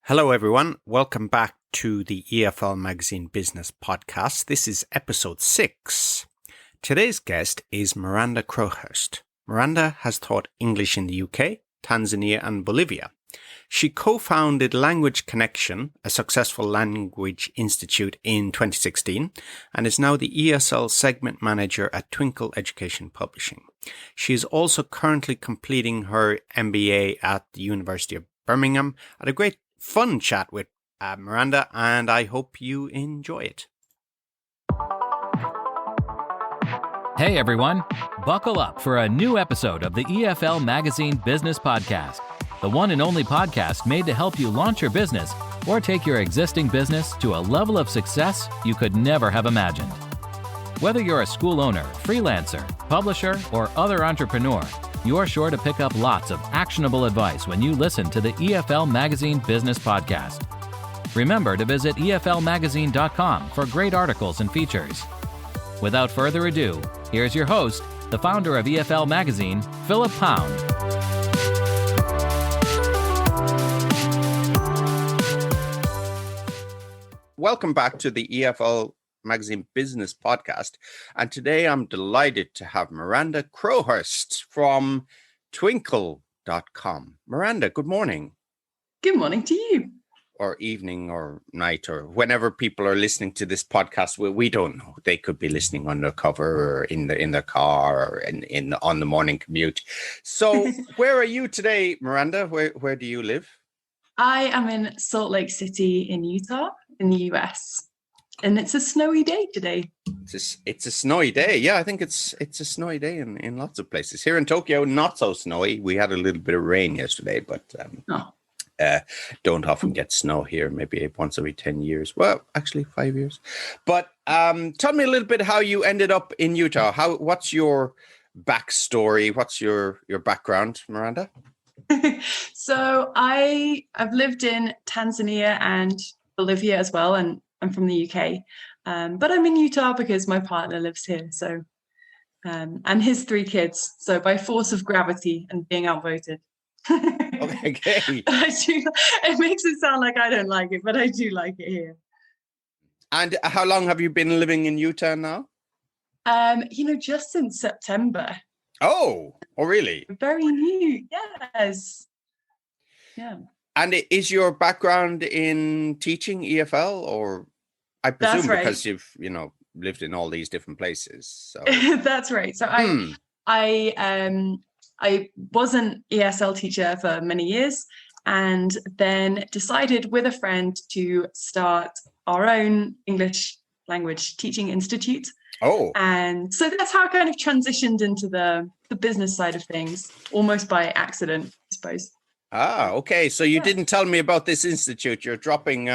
Hello, everyone. Welcome back to the EFL Magazine Business Podcast. This is episode 6. Today's guest is Miranda Crowhurst. Miranda has taught English in the UK, Tanzania and Bolivia. She co-founded Language Connection, a successful language institute, in 2016 and is now the ESL Segment Manager at Twinkl Educational Publishing. She is also currently completing her MBA at the University of Birmingham. I had a great fun chat with Miranda, and I hope you enjoy it. Hey everyone, buckle up for a new episode of the EFL Magazine Business Podcast, the one and only podcast made to help you launch your business or take your existing business to a level of success you could never have imagined. Whether you're a school owner, freelancer, publisher, or other entrepreneur, you're sure to pick up lots of actionable advice when you listen to the EFL Magazine Business Podcast. Remember to visit eflmagazine.com for great articles and features. Without further ado, here's your host, the founder of EFL Magazine, Philip Pound. Welcome back to the EFL Magazine Business Podcast. And today I'm delighted to have Miranda Crowhurst from Twinkl.com. Miranda, good morning. Good morning to you. Or evening or night, or whenever people are listening to this podcast. We don't know. They could be listening undercover or in their car or on the morning commute. So where are you today, Miranda? Where do you live? I am in Salt Lake City in Utah in the US. And it's a snowy day today. It's a snowy day. Yeah, I think it's a snowy day in lots of places. Here in Tokyo, not so snowy. We had a little bit of rain yesterday, but don't often get snow here, maybe once every 10 years. Well, actually 5 years. But tell me a little bit how you ended up in Utah. What's your backstory? What's your background, Miranda? So I've lived in Tanzania and Bolivia as well, and I'm from the UK. But I'm in Utah because my partner lives here. So and his 3 kids. So by force of gravity and being outvoted. Okay. It makes it sound like I don't like it, but I do like it here. And how long have you been living in Utah now? Just since September. Oh, really? Very new, yes. Yeah. And is your background in teaching EFL, or I presume That's right. because you've lived in all these different places? So that's right. So I was an ESL teacher for many years, and then decided with a friend to start our own English language teaching institute. Oh. And so that's how I kind of transitioned into the business side of things, almost by accident, I suppose. Ah, okay. So you didn't tell me about this institute. You're dropping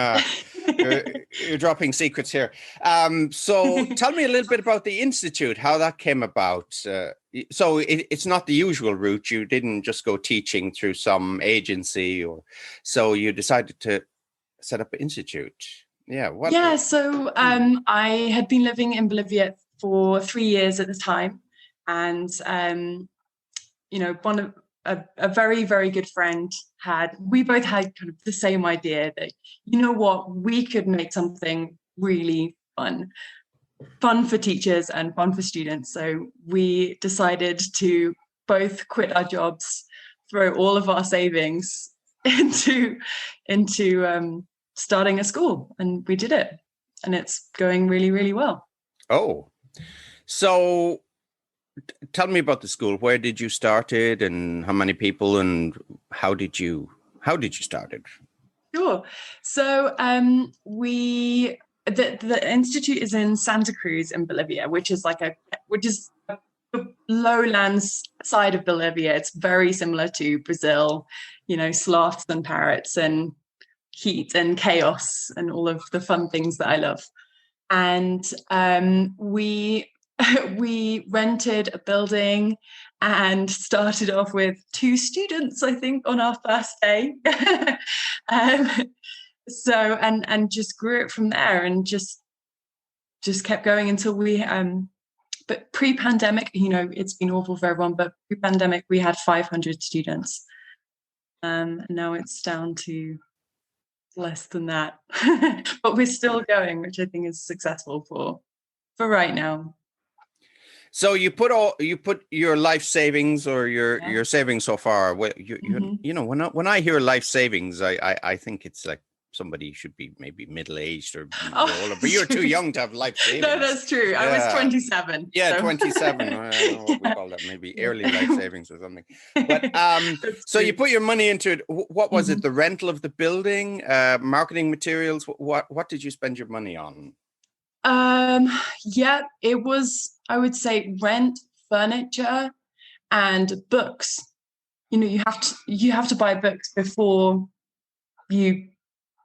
you're dropping secrets here. So tell me a little bit about the institute, how that came about. So it's not the usual route. You didn't just go teaching through some agency, or so you decided to set up an institute. Yeah. So I had been living in Bolivia for 3 years at the time, and a very, very good friend we both had kind of the same idea that, we could make something really fun for teachers and fun for students. So we decided to both quit our jobs, throw all of our savings into starting a school, and we did it, and it's going really, really well. Oh, so tell me about the school. Where did you start it, and how many people, and how did you start it? Sure. So the institute is in Santa Cruz in Bolivia, which is the lowlands side of Bolivia. It's very similar to Brazil, sloths and parrots and heat and chaos and all of the fun things that I love. And we rented a building and started off with 2 students, I think, on our first day. So and just grew it from there, and just kept going until we but pre-pandemic, it's been awful for everyone, but pre-pandemic we had 500 students. And now it's down to less than that. But we're still going, which I think is successful for right now. So you put your life savings or your savings so far. Well, you know, when I hear life savings, I think it's like somebody should be maybe middle-aged or older, but you're too young to have life savings. No, that's true. Yeah. I was 27. Yeah, so. 27. I don't know what we call that, maybe early life savings or something. But so you put your money into it. What was it? The rental of the building, marketing materials? What did you spend your money on? Yeah, it was, I would say, rent, furniture, and books. You know, you have to buy books before you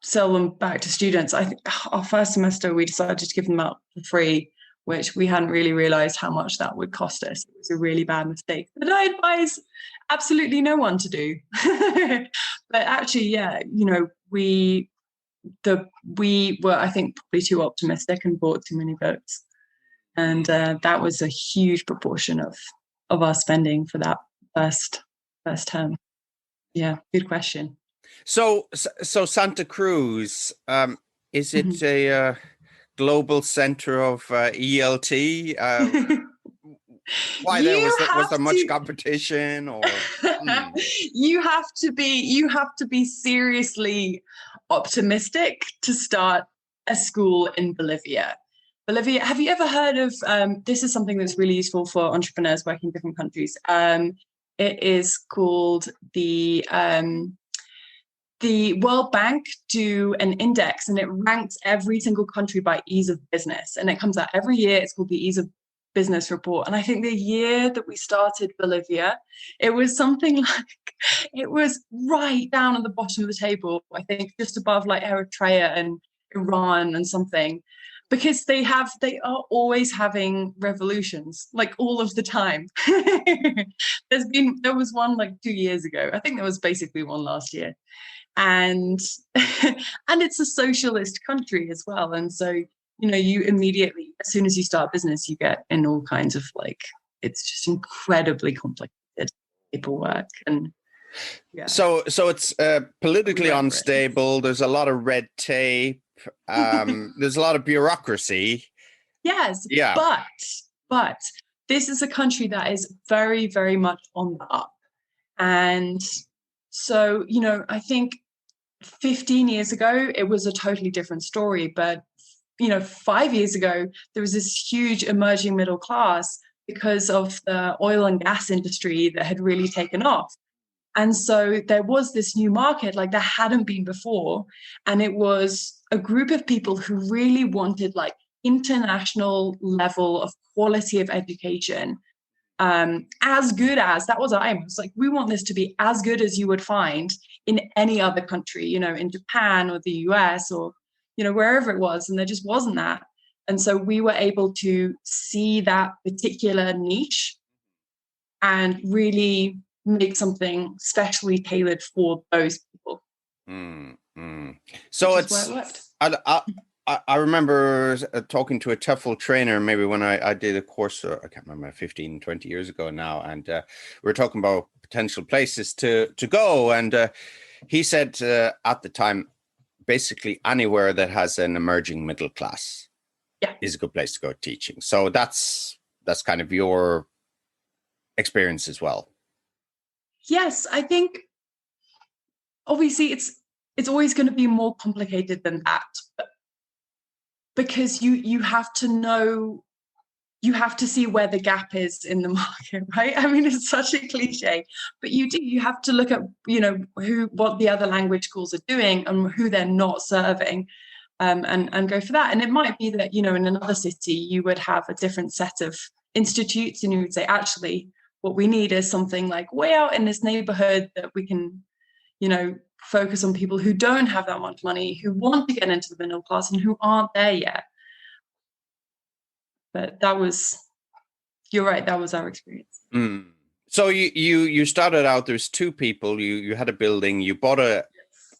sell them back to students. I think our first semester we decided to give them out for free, which we hadn't really realized how much that would cost us. It was a really bad mistake that I advise absolutely no one to do. But actually, yeah, you know, we were, I think, probably too optimistic and bought too many books, and that was a huge proportion of our spending for that first term. Yeah, good question. So Santa Cruz, is it a global center of ELT? Why was there much competition? Or you have to be seriously optimistic to start a school in Bolivia. Have you ever heard of this is something that's really useful for entrepreneurs working in different countries. It is called the World Bank do an index, and it ranks every single country by ease of business, and it comes out every year. It's called the Ease of Business Report. And I think the year that we started Bolivia, it was something like, it was right down at the bottom of the table, I think just above like Eritrea and Iran and something, because they are always having revolutions, like all of the time. There was one like 2 years ago. I think there was basically one last year. And it's a socialist country as well. And so, you know, you immediately, as soon as you start business, you get in all kinds of like, it's just incredibly complicated paperwork. And yeah. So it's politically unstable. There's a lot of red tape. There's a lot of bureaucracy. Yes. Yeah. But this is a country that is very, very much on the up. And so, you know, I think 15 years ago, it was a totally different story. But, you know, 5 years ago, there was this huge emerging middle class because of the oil and gas industry that had really taken off. And so there was this new market like there hadn't been before. And it was a group of people who really wanted like international level of quality of education. As good as, that was our aim. It was like, we want this to be as good as you would find in any other country, you know, in Japan or the US or, you know, wherever it was. And there just wasn't that. And so we were able to see that particular niche and really make something specially tailored for those people. So it's, I remember talking to a TEFL trainer, maybe when I did a course, I can't remember, 15, 20 years ago now. And we were talking about potential places to go. And he said at the time, basically anywhere that has an emerging middle class is a good place to go teaching. So that's kind of your experience as well. Yes, I think obviously it's always going to be more complicated than that. Because you have to know, you have to see where the gap is in the market, right? I mean, it's such a cliche, but you have to look at, you know, what the other language schools are doing and who they're not serving, and go for that. And it might be that, you know, in another city, you would have a different set of institutes and you would say, actually, what we need is something like way out in this neighborhood that we can, you know, focus on people who don't have that much money, who want to get into the middle class and who aren't there yet. But you're right, that was our experience. So you started out, there's two people, you had a building, you bought a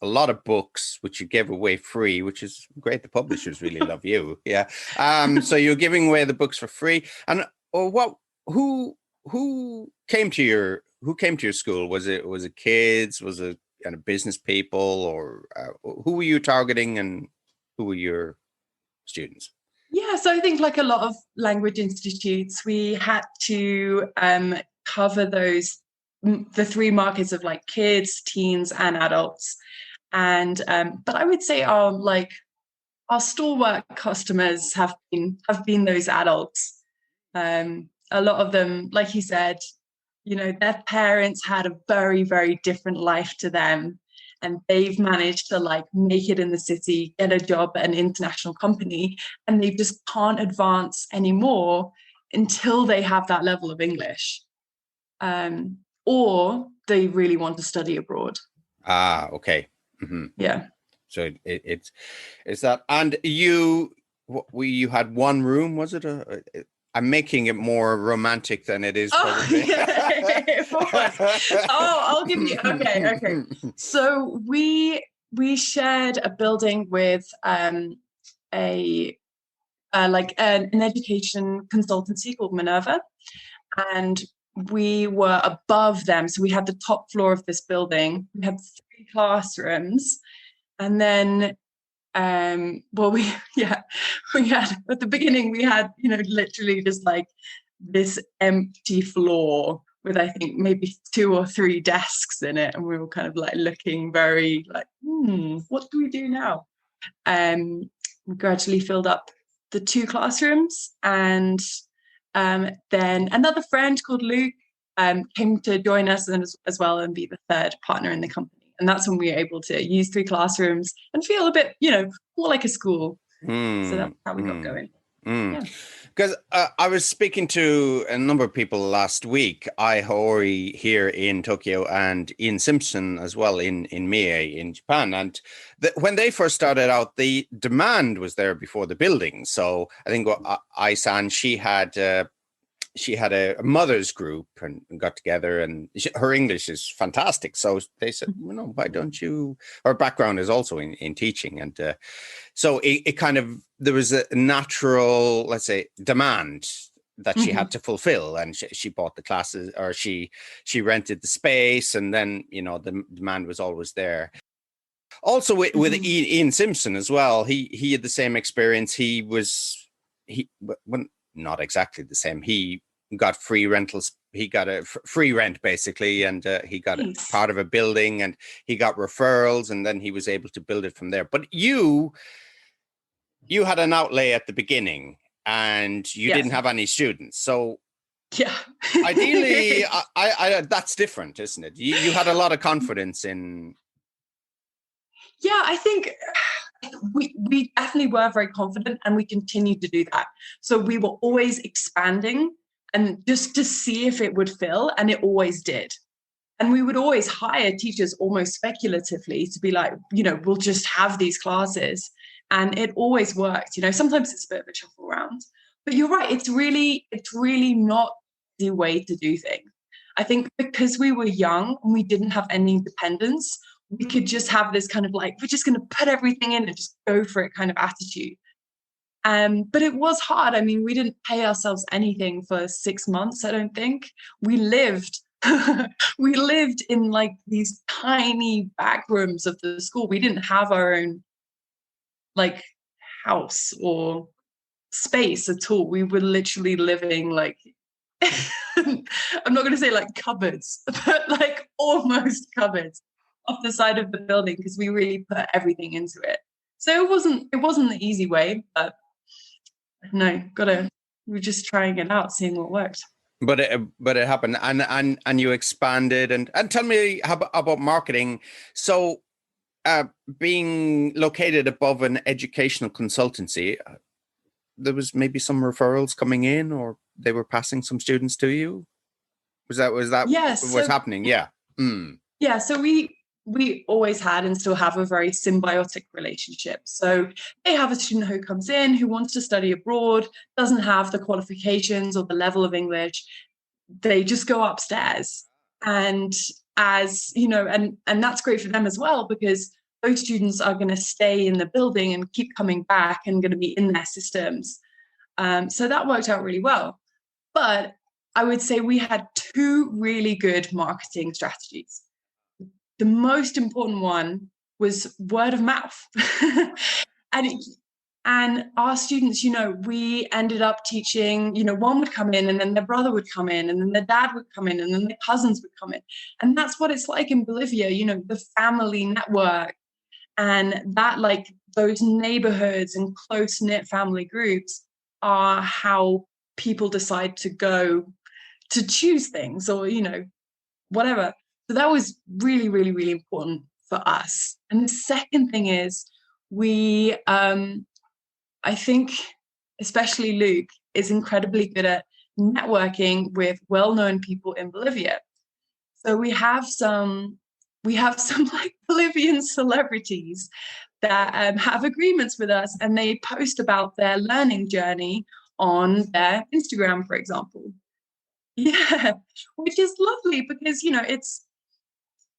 lot of books, which you gave away free, which is great. The publishers really love you. Yeah. So you're giving away the books for free. And who came to your school? Was it kids? Was it kind of business people, or who were you targeting, and who were your students? Yeah, so I think like a lot of language institutes, we had to cover the three markets of like kids, teens, and adults. And but I would say our stalwart customers have been those adults. A lot of them, like you said, their parents had a very, very different life to them, and they've managed to like make it in the city, get a job at an international company, and they just can't advance anymore until they have that level of English, or they really want to study abroad. Okay. Mm-hmm. Yeah. So it's that. And you had one room, was it? I'm making it more romantic than it is. Probably. Yeah, it was. I'll give you. Okay. So we shared a building with an education consultancy called Minerva, and we were above them. So we had the top floor of this building. We had 3 classrooms, and then we had at the beginning, we had literally just like this empty floor with I think maybe 2 or 3 desks in it, and we were kind of like looking very like, what do we do now? We gradually filled up the 2 classrooms, and then another friend called Luke came to join us as well and be the 3rd partner in the company. And that's when we were able to use 3 classrooms and feel a bit, more like a school. So that's how we got going. Because I was speaking to a number of people last week, Ai Hori here in Tokyo and Ian Simpson as well in Mie in Japan. And when they first started out, the demand was there before the building. So I think Ai-san, she had a mother's group and got together, and her English is fantastic. So they said, why don't you? Her background is also in teaching. And so it kind of, there was a natural, let's say, demand that she had to fulfill. And she bought the classes, or she rented the space. And then, the demand was always there. Also with Ian Simpson as well, he had the same experience. Not exactly the same. He got free rentals. He got a free rent basically, and he got a part of a building, and he got referrals, and then he was able to build it from there. But you had an outlay at the beginning, and you didn't have any students. So yeah, ideally, I that's different, isn't it? You had a lot of confidence in. Yeah, I think we definitely were very confident, and we continued to do that. So we were always expanding, and just to see if it would fill, and it always did. And we would always hire teachers almost speculatively to be like, we'll just have these classes, and it always worked. Sometimes it's a bit of a shuffle around, but you're right. It's really not the way to do things. I think because we were young and we didn't have any independence, we could just have this kind of like, we're just going to put everything in and just go for it kind of attitude. But it was hard. I mean, we didn't pay ourselves anything for 6 months, I don't think. We lived in like these tiny back rooms of the school. We didn't have our own like house or space at all. We were literally living like, I'm not going to say like cupboards, but like almost cupboards off the side of the building, because we really put everything into it. So it wasn't the easy way, but no, we're just trying it out, seeing what worked. But it happened, and you expanded, and tell me about marketing. So being located above an educational consultancy, there was maybe some referrals coming in, or they were passing some students to you. Was that yes, what's happening? Yeah. Yeah. So we always had and still have a very symbiotic relationship. So they have a student who comes in who wants to study abroad, doesn't have the qualifications or the level of English. They just go upstairs. And as and that's great for them as well, because those students are going to stay in the building and keep coming back and going to be in their systems. So that worked out really well. But I would say we had 2 really good marketing strategies. the most important one was word of mouth. And our students, we ended up teaching, one would come in and then their brother would come in and then their dad would come in and then their cousins would come in. And that's what it's like in Bolivia, the family network, and that, like, those neighborhoods and close-knit family groups are how people decide to go to choose things, or, whatever. So that was really, really, really important for us. And the second thing is we, I think, especially Luke, is incredibly good at networking with well-known people in Bolivia. So we have some like Bolivian celebrities that have agreements with us, and they post about their learning journey on their Instagram, for example. Yeah, which is lovely because,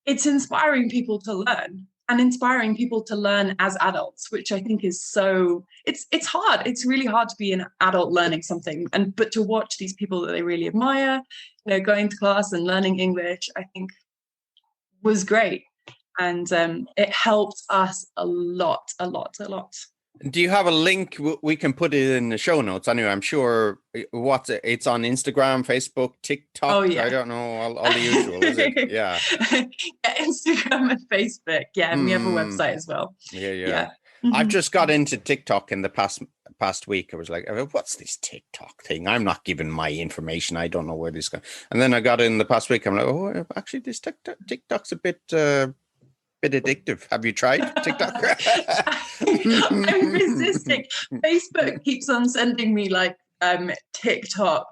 it's inspiring people to learn. And inspiring people to learn as adults, which I think is it's hard. It's really hard to be an adult learning something, but to watch these people that they really admire, going to class and learning English, I think was great. And it helped us a lot. Do you have a link? We can put it in the show notes. Anyway, I'm sure it's on Instagram, Facebook, TikTok. Oh, yeah. I don't know, all the usual, is it? Yeah. Instagram and Facebook. Yeah, and we have a website as well. Yeah. I've just got into TikTok in the past week. I was like, what's this TikTok thing? I'm not giving my information. I don't know where this goes. And then I got in the past week. I'm like, oh, actually, this TikTok's a bit addictive. Have you tried TikTok? I'm resisting. Facebook keeps on sending me like TikTok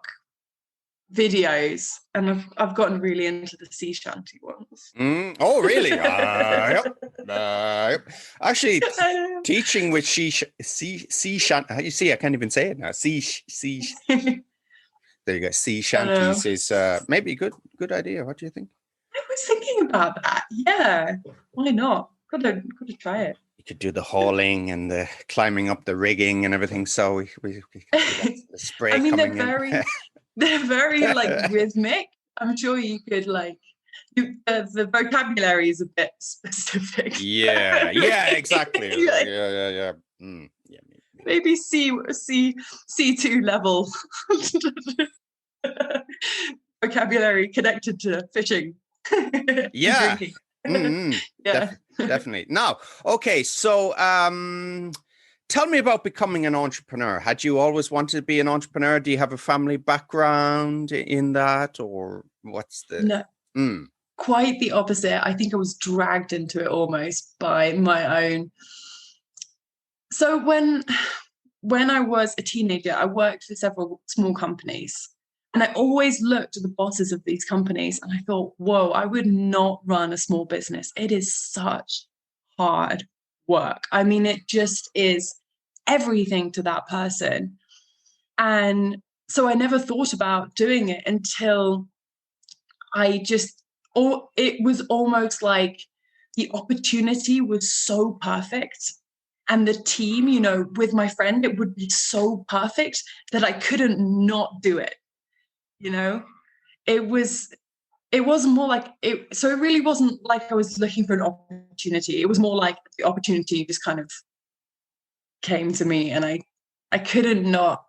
videos, and I've gotten really into the sea shanty ones. Oh, really? Yep. Actually, teaching with sea shanty. You see, I can't even say it now. Sea. There you go. Sea shanties is maybe a good idea. What do you think? I was thinking about that. Yeah, why not? Got to try it. You could do the hauling and the climbing up the rigging and everything. So we the spray. I mean, coming they're very like rhythmic. I'm sure you could the vocabulary is a bit specific. Yeah, exactly. Yeah. Yeah. Maybe C2 level vocabulary connected to fishing. Yeah. Yeah. Definitely. Now, okay, so tell me about becoming an entrepreneur. Had you always wanted to be an entrepreneur? Do you have a family background in that, or what's the... No, quite the opposite. I think I was dragged into it almost by my own. So when I was a teenager, I worked for several small companies. And I always looked at the bosses of these companies and I thought, whoa, I would not run a small business. It is such hard work. I mean, it just is everything to that person. And so I never thought about doing it until it was almost like the opportunity was so perfect. And the team, with my friend, it would be so perfect that I couldn't not do it. It wasn't more like it. So it really wasn't like I was looking for an opportunity. It was more like the opportunity just kind of came to me and I couldn't not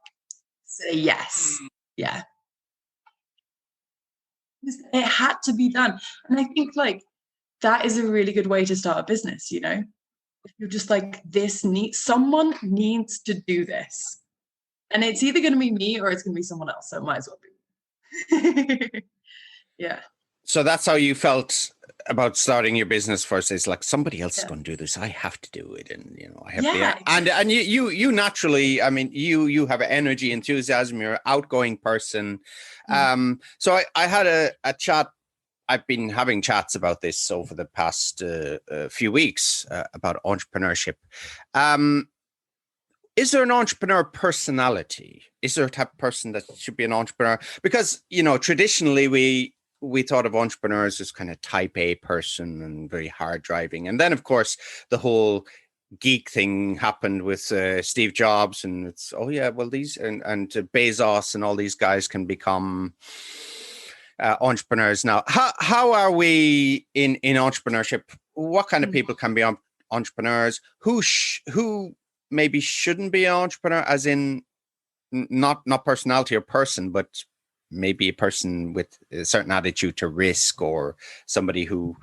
say yes. Yeah. It had to be done. And I think that is a really good way to start a business, If you're just like, someone needs to do this. And it's either going to be me or it's going to be someone else. So it might as well be. Yeah. So that's how you felt about starting your business first. It's like, somebody else is going to do this. I have to do it. And, I have and you naturally, I mean, you have energy, enthusiasm, you're an outgoing person. So I had a chat. I've been having chats about this over the past few weeks about entrepreneurship. Is there an entrepreneur personality? Is there a type of person that should be an entrepreneur? Because, traditionally we thought of entrepreneurs as kind of type A person and very hard driving. And then, of course, the whole geek thing happened with Steve Jobs, and it's, these and Bezos and all these guys can become entrepreneurs now. How are we in entrepreneurship? What kind of people can be entrepreneurs? Who maybe shouldn't be an entrepreneur, as in not personality or person, but maybe a person with a certain attitude to risk, or somebody who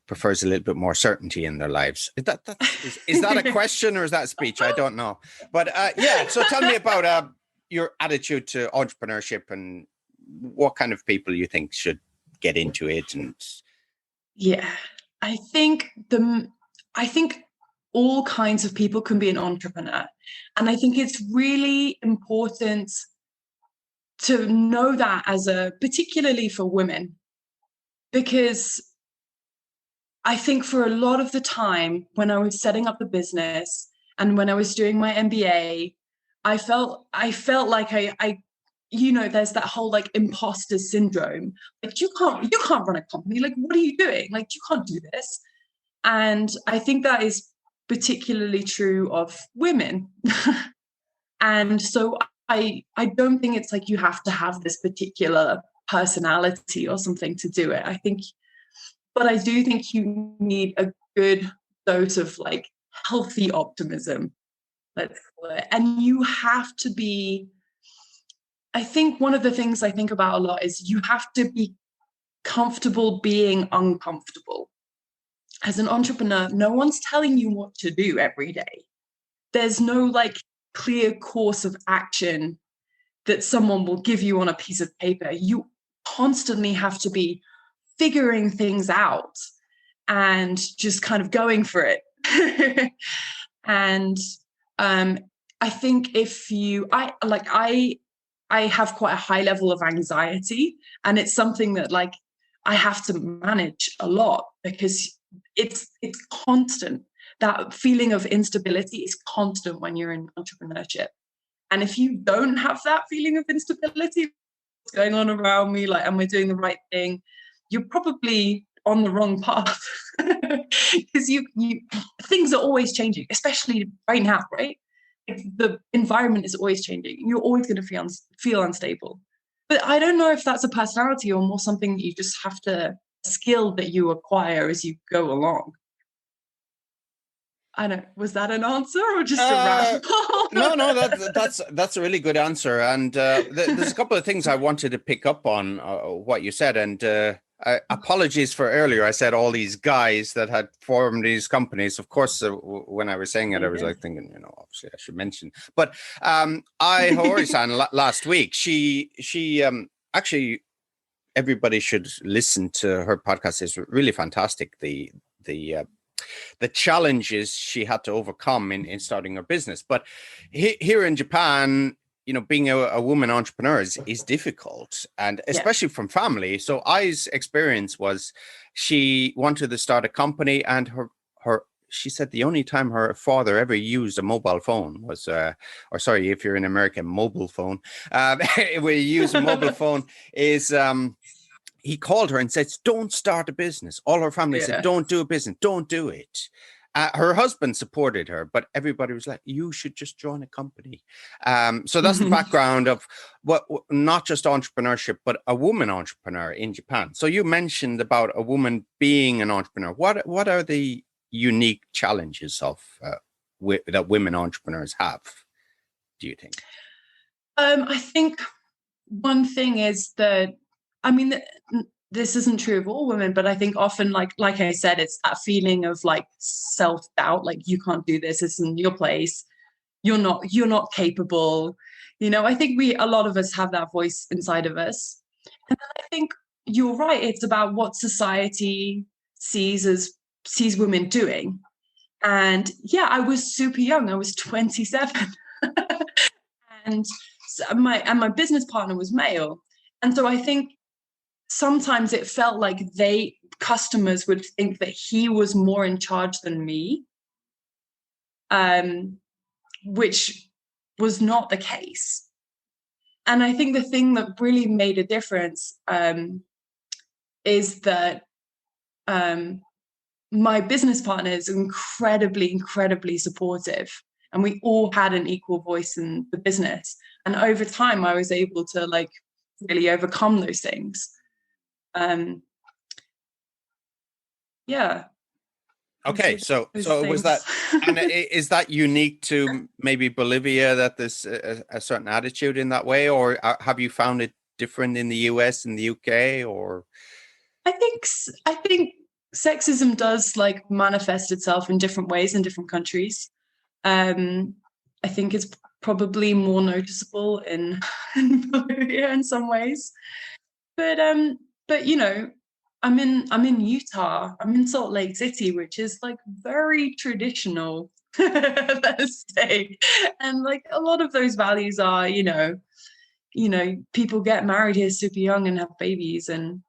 prefers a little bit more certainty in their lives. Is that a question or is that a speech? I don't know. But so tell me about your attitude to entrepreneurship and what kind of people you think should get into it. And I think all kinds of people can be an entrepreneur. And I think it's really important to know that particularly for women, because I think for a lot of the time when I was setting up the business and when I was doing my MBA, I felt like I there's that whole like imposter syndrome. Like you can't run a company. Like, what are you doing? Like, you can't do this. And I think that is particularly true of women. And so I don't think it's like you have to have this particular personality or something to do it. But I do think you need a good dose of like healthy optimism, let's call it. And you have to be, I think one of the things I think about a lot is you have to be comfortable being uncomfortable. As an entrepreneur, no one's telling you what to do every day. There's no like clear course of action that someone will give you on a piece of paper. You constantly have to be figuring things out and just kind of going for it. And I think I have quite a high level of anxiety, and it's something that like I have to manage a lot because it's constant. That feeling of instability is constant when you're in entrepreneurship. And if you don't have that feeling of instability, what's going on around me? Like, am I doing the right thing? You're probably on the wrong path because you things are always changing, especially right now, right? The environment is always changing. You're always going to feel unstable. But I don't know if that's a personality or more something that you just have to, skill that you acquire as you go along. I don't. Was that an answer or just a ramble? No, that's a really good answer. And there's a couple of things I wanted to pick up on what you said. And apologies for earlier. I said all these guys that had formed these companies. Of course, when I was saying it, I was like thinking, obviously I should mention. But Hori-san last week, she actually, everybody should listen to her podcast. It's really fantastic. The challenges she had to overcome in starting her business. But here in Japan, being a woman entrepreneur is difficult, and especially from family. So Ai's experience was she wanted to start a company, and she said the only time her father ever used a mobile phone was, or sorry, if you're in America, mobile phone, where you use a mobile phone is, he called her and said, don't start a business. All her family said, don't do a business, don't do it. Her husband supported her, but everybody was like, you should just join a company. So that's the background of not just entrepreneurship, but a woman entrepreneur in Japan. So you mentioned about a woman being an entrepreneur. What are the unique challenges of that women entrepreneurs have, do you think? I think one thing is that, this isn't true of all women, but I think often, like I said, it's that feeling of like self-doubt, like you can't do this isn't your place, you're not capable. I think a lot of us have that voice inside of us. And then I think you're right, it's about what society sees women doing. And I was super young, I was 27. and my business partner was male. And so I think sometimes it felt like customers would think that he was more in charge than me, which was not the case. And I think the thing that really made a difference is that my business partner is incredibly, incredibly supportive, and we all had an equal voice in the business. And over time, I was able to really overcome those things. Yeah. Okay, so was that, and is that unique to maybe Bolivia, that there's a certain attitude in that way, or have you found it different in the US and the UK, or? I think sexism does like manifest itself in different ways in different countries. I think it's probably more noticeable in Bolivia in some ways, but you know, I'm in Utah. I'm in Salt Lake City, which is like very traditional, let's say, and like a lot of those values are, people get married here super young and have babies and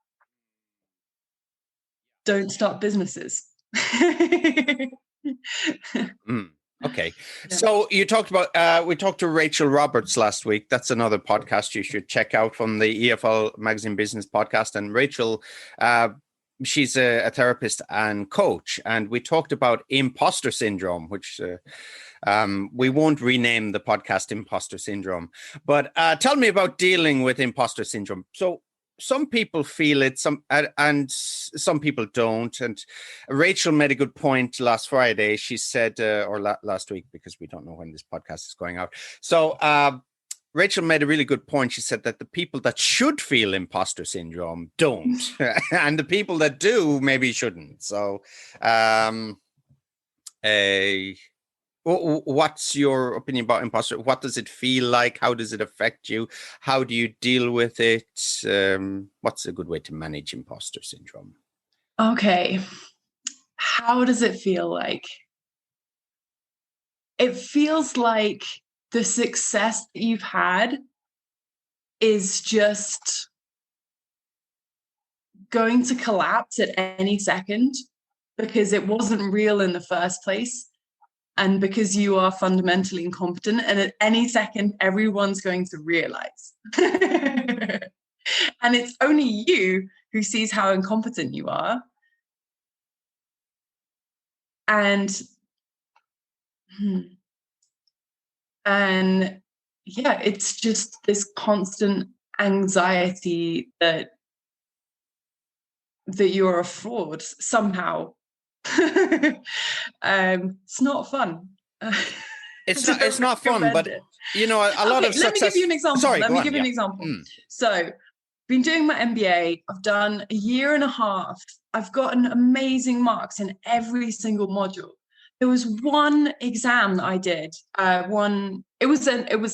don't start businesses. Okay. Yeah. So we talked to Rachel Roberts last week. That's another podcast you should check out from the EFL Magazine Business Podcast. And Rachel, she's a therapist and coach. And we talked about imposter syndrome, which we won't rename the podcast Imposter Syndrome. But tell me about dealing with imposter syndrome. So some people feel it, and some people don't. And Rachel made a good point last Friday. She said, last week, because we don't know when this podcast is going out. So Rachel made a really good point. She said that the people that should feel imposter syndrome don't, and the people that do maybe shouldn't. So, what's your opinion about imposter? What does it feel like? How does it affect you? How do you deal with it? What's a good way to manage imposter syndrome? Okay. How does it feel like? It feels like the success that you've had is just going to collapse at any second because it wasn't real in the first place. And because you are fundamentally incompetent, and at any second, everyone's going to realize. And it's only you who sees how incompetent you are. And yeah, it's just this constant anxiety that you're a fraud somehow. It's not fun. It's not fun, but a lot of success. Let me give you an example. Sorry, let me give you an example. So, been doing my MBA. I've done a year and a half. I've gotten amazing marks in every single module. There was one exam that I did. It was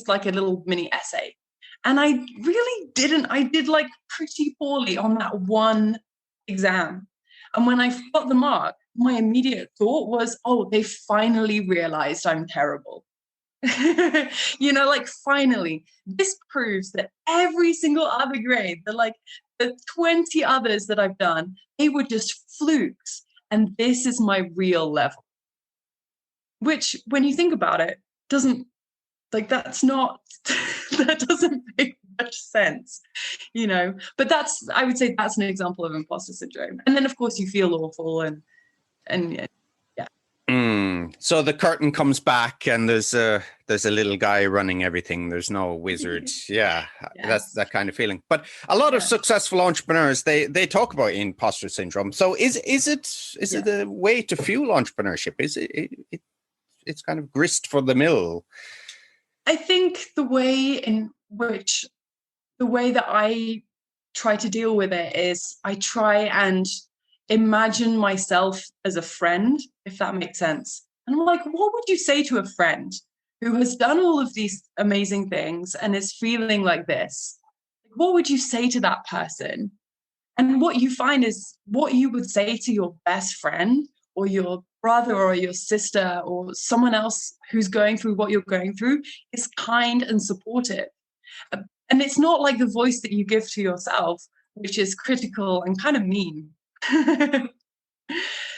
like a little mini essay, and I really didn't. I did like pretty poorly on that one exam. And when I got the mark, my immediate thought was, oh, they finally realized I'm terrible. Finally, this proves that every single other grade, the 20 others that I've done, they were just flukes. And this is my real level. Which, when you think about it, that doesn't make much sense, but I would say that's an example of imposter syndrome. And then of course you feel awful and yeah. So the curtain comes back and there's a little guy running everything. There's no wizard. Yeah. That's that kind of feeling. But a lot of successful entrepreneurs, they talk about imposter syndrome. So is it a way to fuel entrepreneurship? Is it's kind of grist for the mill? I think the way that I try to deal with it is I try and imagine myself as a friend, if that makes sense. And I'm like, what would you say to a friend who has done all of these amazing things and is feeling like this? What would you say to that person? And what you find is what you would say to your best friend or your brother or your sister or someone else who's going through what you're going through is kind and supportive. And it's not like the voice that you give to yourself, which is critical and kind of mean.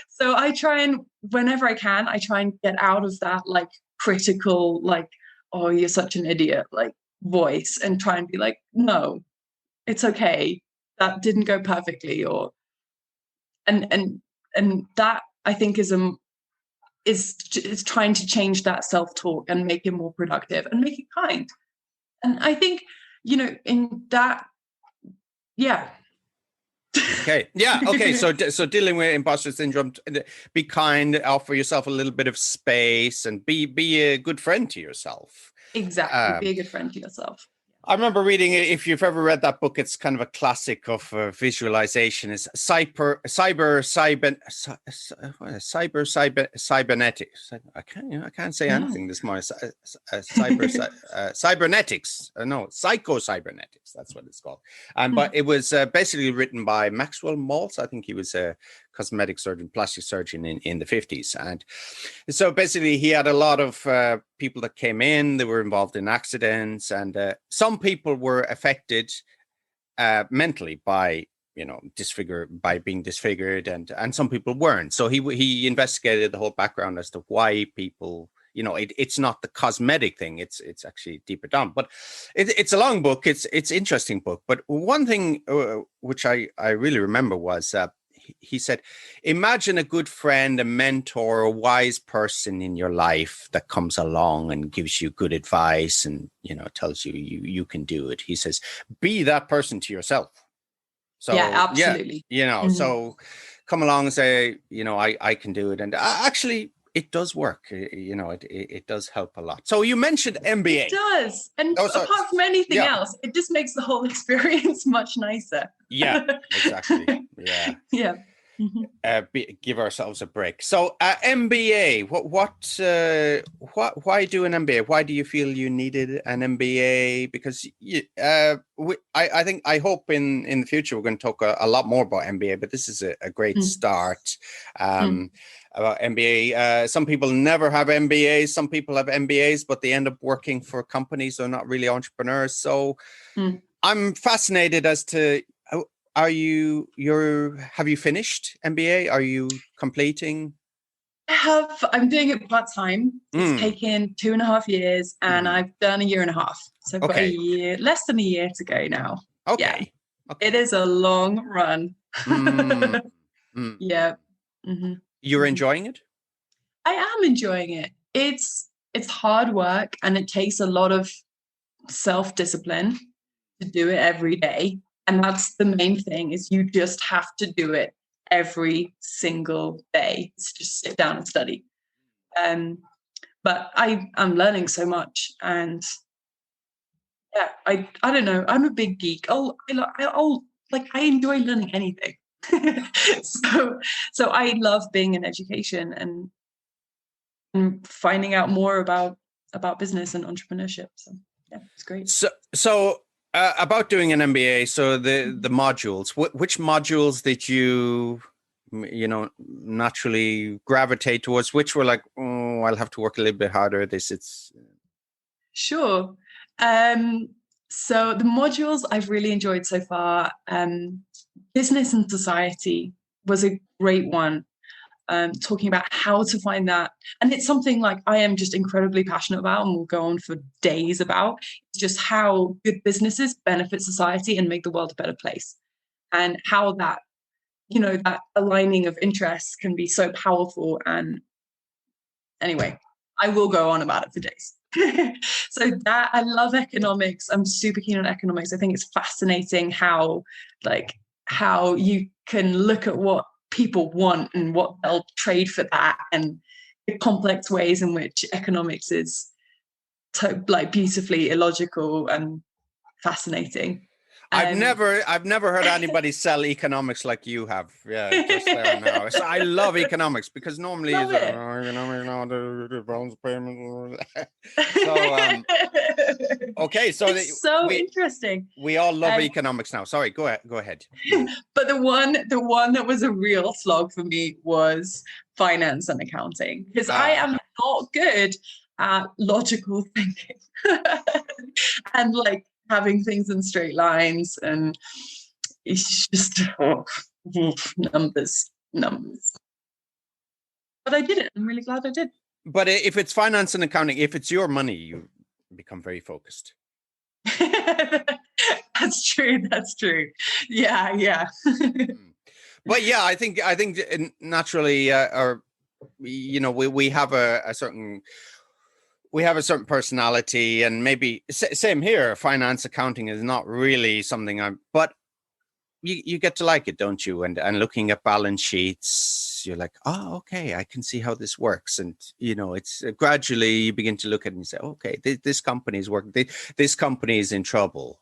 So I try and, whenever I can, I try and get out of that like critical, like, oh, you're such an idiot, like voice, and try and be like, no, it's okay. That didn't go perfectly, and that I think is trying to change that self-talk and make it more productive and make it kind. And I think, in that, Okay. Yeah. Okay. So dealing with imposter syndrome, be kind, offer yourself a little bit of space, and be a good friend to yourself. Exactly. Be a good friend to yourself. I remember reading it. If you've ever read that book, it's kind of a classic of visualization. Is cybernetics. I can't say anything this morning. Cybernetics. No, psycho-cybernetics. That's what it's called. But it was basically written by Maxwell Maltz. I think he was a cosmetic surgeon, plastic surgeon in the 50s. And so basically he had a lot of people that came in, they were involved in accidents, and some people were affected mentally by being disfigured, and some people weren't. So he investigated the whole background as to why people, it's not the cosmetic thing, it's actually deeper down. But it's a long book, it's interesting book. But one thing which I really remember was he said, imagine a good friend, a mentor, a wise person in your life that comes along and gives you good advice and, tells you can do it. He says, be that person to yourself. So, yeah, absolutely. So come along and say, I can do it. And actually, it does work. It does help a lot. So you mentioned MBA. It does. And apart from anything else, it just makes the whole experience much nicer. Yeah, exactly. Yeah. Yeah. Give ourselves a break. So MBA, why do an MBA? Why do you feel you needed an MBA? Because I hope in the future we're going to talk a lot more about MBA, but this is a great start. About MBA. Some people never have MBAs. Some people have MBAs, but they end up working for companies. They're not really entrepreneurs. So I'm fascinated as to, have you finished MBA? Are you completing? I'm doing it part-time. It's taken 2.5 years, and I've done 1.5 years. So I've got less than a year to go now. Okay. It is a long run. Yeah. You're enjoying it? I am enjoying it. It's hard work, and it takes a lot of self-discipline to do it every day. And that's the main thing, is you just have to do it every single day. It's just sit down and study. But I'm learning so much, and yeah, I don't know. I'm a big geek. I enjoy learning anything. So I love being in education and finding out more about business and entrepreneurship. So yeah, it's great. So about doing an MBA, so the modules, which modules did you naturally gravitate towards? Which were like, oh, I'll have to work a little bit harder. Sure. So the modules I've really enjoyed so far, business and society was a great one. Talking about how to find that. And it's something like I am just incredibly passionate about and will go on for days about. It's just how good businesses benefit society and make the world a better place. And how that, that aligning of interests can be so powerful. And anyway, I will go on about it for days. So that, I love economics. I'm super keen on economics. I think it's fascinating how you can look at what people want and what they'll trade for that, and the complex ways in which economics is beautifully illogical and fascinating. I've never heard anybody sell economics like you have. Yeah, just there now. So I love economics because normally okay, so it's so interesting. We all love economics now. Sorry, go ahead. But the one that was a real slog for me was finance and accounting, because I am not good at logical thinking and having things in straight lines, and it's just numbers. But I did it. I'm really glad I did. But if it's finance and accounting, if it's your money, you become very focused. That's true. Yeah. But yeah, I think naturally, we have a certain. We have a certain personality, and maybe same here. Finance, accounting is not really something but you get to like it, don't you? And looking at balance sheets, you're like, oh, okay, I can see how this works. And, it's gradually you begin to look at it and say, okay, this company is working. This company is in trouble,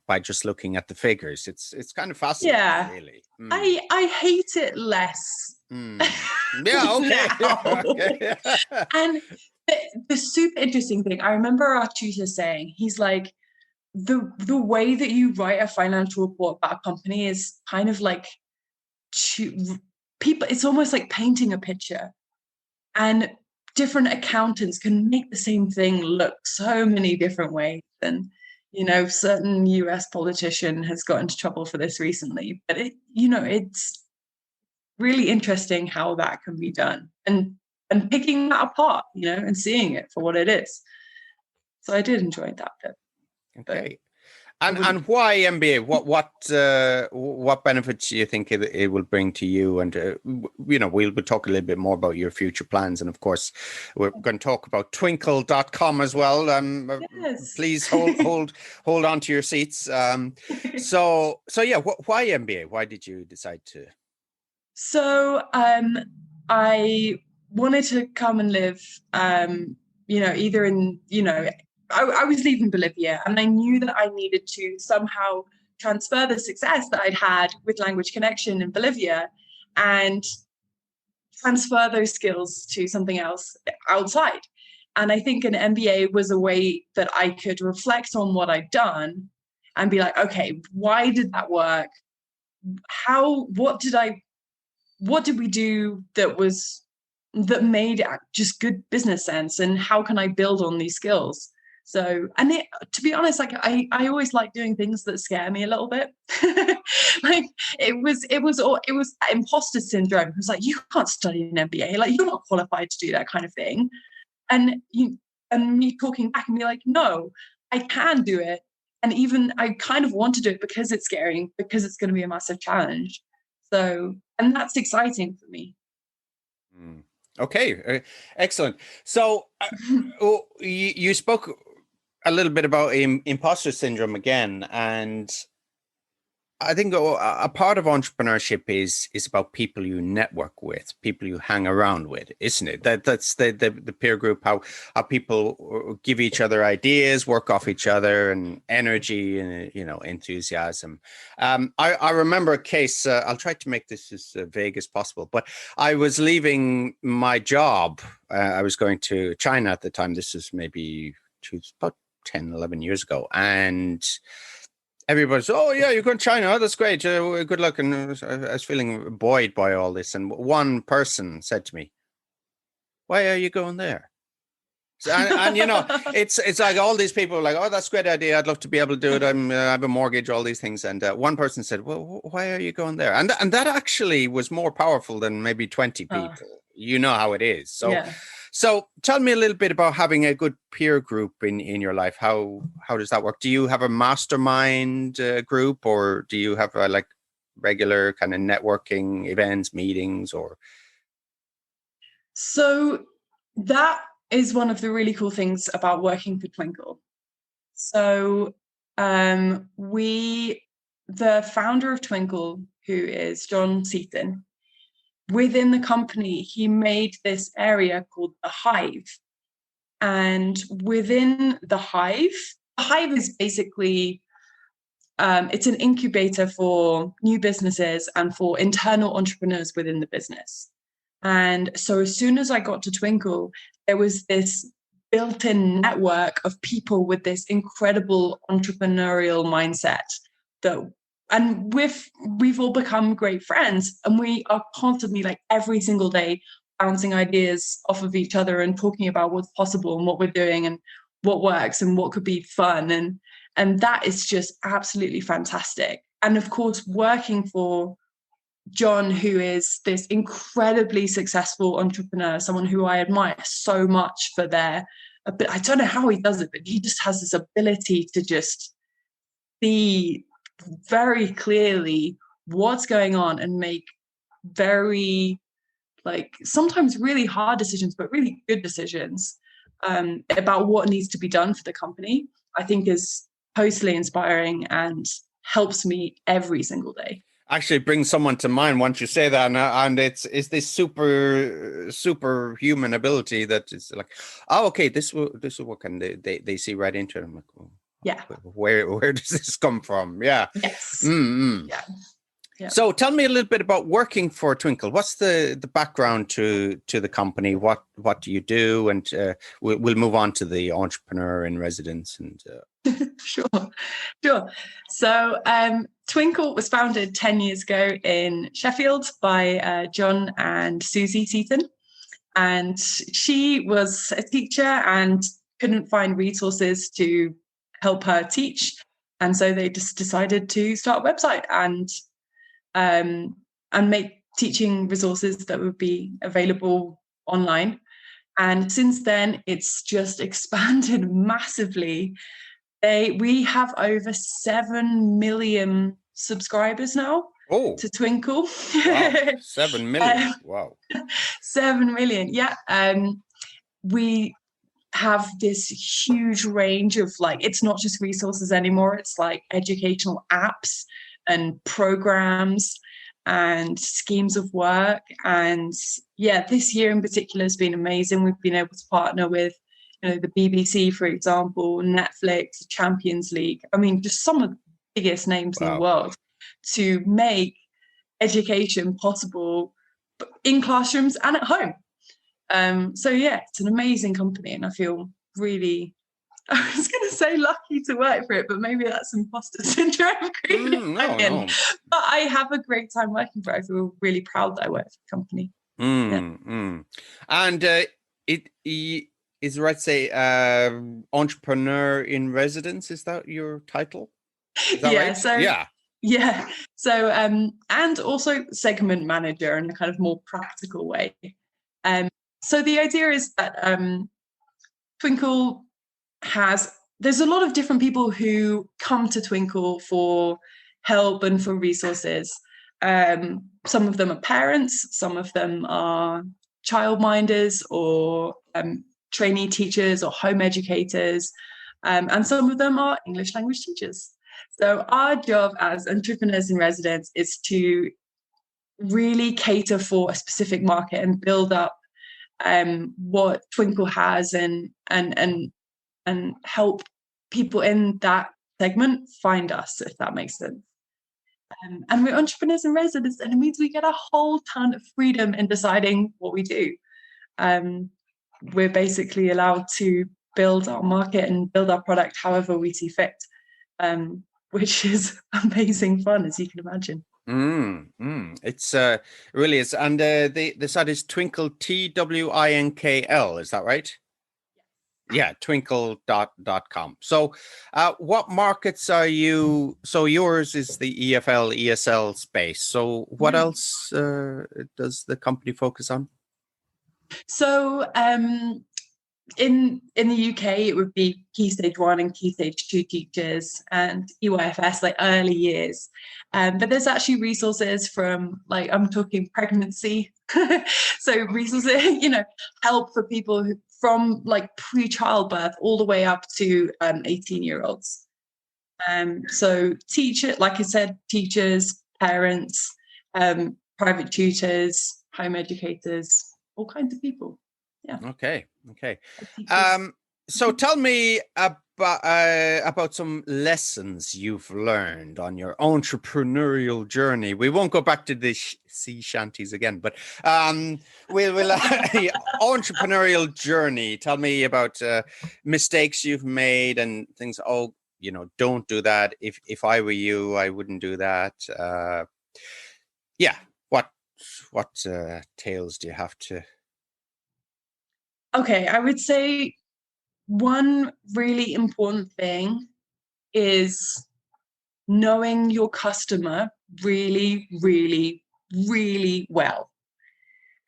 by just looking at the figures. It's kind of fascinating, really. I hate it less. Yeah, okay. And the super interesting thing, I remember our tutor saying, he's like, the way that you write a financial report about a company is kind of like people, it's almost like painting a picture, and different accountants can make the same thing look so many different ways. And certain US politician has got into trouble for this recently, but it's really interesting how that can be done, and picking that apart, and seeing it for what it is. So I did enjoy that bit. Okay. And why MBA? What benefits do you think it will bring to you? And we'll talk a little bit more about your future plans, and of course, we're going to talk about Twinkl.com as well. Yes. Please hold on to your seats. So yeah, why MBA? Why did you decide to? So I wanted to come and live, either in I was leaving Bolivia, and I knew that I needed to somehow transfer the success that I'd had with Language Connection in Bolivia and transfer those skills to something else outside. And I think an MBA was a way that I could reflect on what I'd done and be like, okay, why did that work? What did we do that made just good business sense? And how can I build on these skills? So, and to be honest, like I always like doing things that scare me a little bit. Like it was imposter syndrome. It was like, you can't study an MBA, like you're not qualified to do that kind of thing. And me talking back and be like, no, I can do it. And even I kind of want to do it because it's scary, because it's going to be a massive challenge. So, and that's exciting for me. Okay, excellent. So you spoke a little bit about imposter syndrome again, and I think a part of entrepreneurship is about people you network with, people you hang around with, isn't it? That's the peer group, how people give each other ideas, work off each other, and energy and enthusiasm. I remember a case. I'll try to make this as vague as possible, but I was leaving my job. I was going to China at the time. This is maybe about 10, 11 years ago, and everybody's, oh yeah, you're going to China. Oh, that's great. Good luck. And I was feeling buoyed by all this. And one person said to me, "Why are you going there?" And it's like all these people are like, "Oh, that's a great idea. I'd love to be able to do it. I have a mortgage, all these things." And one person said, "Well, why are you going there?" And that actually was more powerful than maybe 20 people. You know how it is. So. Yeah. So tell me a little bit about having a good peer group in your life. How does that work? Do you have a mastermind group, or do you have like regular kind of networking events, meetings, or? So that is one of the really cool things about working for Twinkl. So the founder of Twinkl, who is John Seaton, within the company, he made this area called the Hive. And within the Hive is basically, it's an incubator for new businesses and for internal entrepreneurs within the business. And so as soon as I got to Twinkl, there was this built-in network of people with this incredible entrepreneurial mindset and we've all become great friends, and we are constantly, like every single day, bouncing ideas off of each other and talking about what's possible and what we're doing and what works and what could be fun. And that is just absolutely fantastic. And of course, working for John, who is this incredibly successful entrepreneur, someone who I admire so much for but I don't know how he does it, but he just has this ability to just see very clearly what's going on and make very, like, sometimes really hard decisions, but really good decisions about what needs to be done for the company, I think is totally inspiring. And helps me every single day. Actually brings someone to mind once you say that, and it's this superhuman ability that is like, oh, okay, this will work, and they see right into it. I'm like, oh, yeah, where does this come from? Yeah. Yes. Yeah. Yeah. So tell me a little bit about working for Twinkl. What's the background to the company? What do you do? And we'll move on to the entrepreneur in residence and. Sure. So Twinkl was founded 10 years ago in Sheffield by John and Susie Seaton. And she was a teacher and couldn't find resources to help her teach. And so they just decided to start a website and make teaching resources that would be available online. And since then, it's just expanded massively. We have over 7 million subscribers now to Twinkl. Wow, 7 million. Wow. 7 million. Yeah. We have this huge range of it's not just resources anymore. It's like educational apps and programs and schemes of work. And yeah, this year in particular has been amazing. We've been able to partner with the BBC, for example, Netflix, Champions League. I mean, just some of the biggest names in the world to make education possible in classrooms and at home. So yeah, it's an amazing company, and I feel really, I was going to say lucky to work for it, but maybe that's imposter syndrome. No. But I have a great time working for it. I feel really proud that I work for the company. And is right to say entrepreneur in residence? Is that your title? Is that right? Yeah. So and also segment manager in a kind of more practical way. So the idea is that Twinkl there's a lot of different people who come to Twinkl for help and for resources. Some of them are parents, some of them are childminders or trainee teachers or home educators, and some of them are English language teachers. So our job as entrepreneurs in residence is to really cater for a specific market and build up what Twinkl has and help people in that segment find us, if that makes sense. And we're entrepreneurs in residence, and it means we get a whole ton of freedom in deciding what we do. We're basically allowed to build our market and build our product however we see fit, which is amazing fun, as you can imagine. It's really is. And the site is Twinkl, Twinkl. Is that right? Yeah, twinkl.com. So what markets are you? So yours is the ESL space. So what else does the company focus on? So in the UK, it would be Key Stage 1 and Key Stage 2 teachers and EYFS, like early years. But there's actually resources from, I'm talking pregnancy. So resources, help for people from pre-childbirth all the way up to 18-year-olds. So like I said, teachers, parents, private tutors, home educators, all kinds of people. Yeah. Okay. So tell me about some lessons you've learned on your entrepreneurial journey. We won't go back to the sea shanties again, but we'll entrepreneurial journey. Tell me about mistakes you've made and things. Oh, don't do that. If I were you, I wouldn't do that. What tales do you have to? Okay, I would say one really important thing is knowing your customer really, really, really well.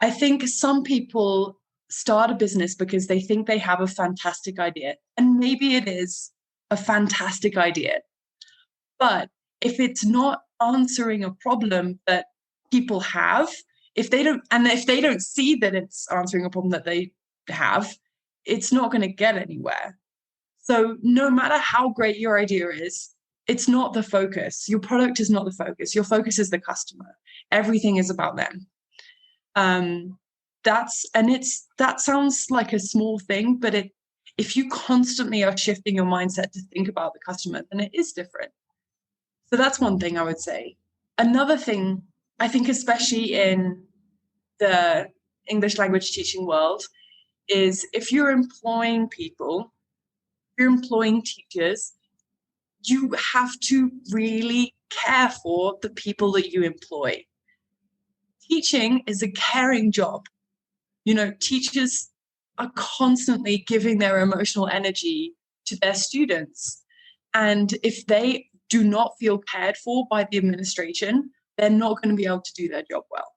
I think some people start a business because they think they have a fantastic idea, and maybe it is a fantastic idea. But if it's not answering a problem that people have, if they don't see that it's answering a problem that they have, it's not going to get anywhere. So no matter how great your idea is, it's not the focus. Your product is not the focus. Your focus is the customer. Everything is about them. That sounds like a small thing, but if you constantly are shifting your mindset to think about the customer, then it is different. So that's one thing I would say. Another thing, I think, especially in the English language teaching world, is if you're employing people, if you're employing teachers, you have to really care for the people that you employ. Teaching is a caring job. Teachers are constantly giving their emotional energy to their students. And if they do not feel cared for by the administration, they're not going to be able to do their job well.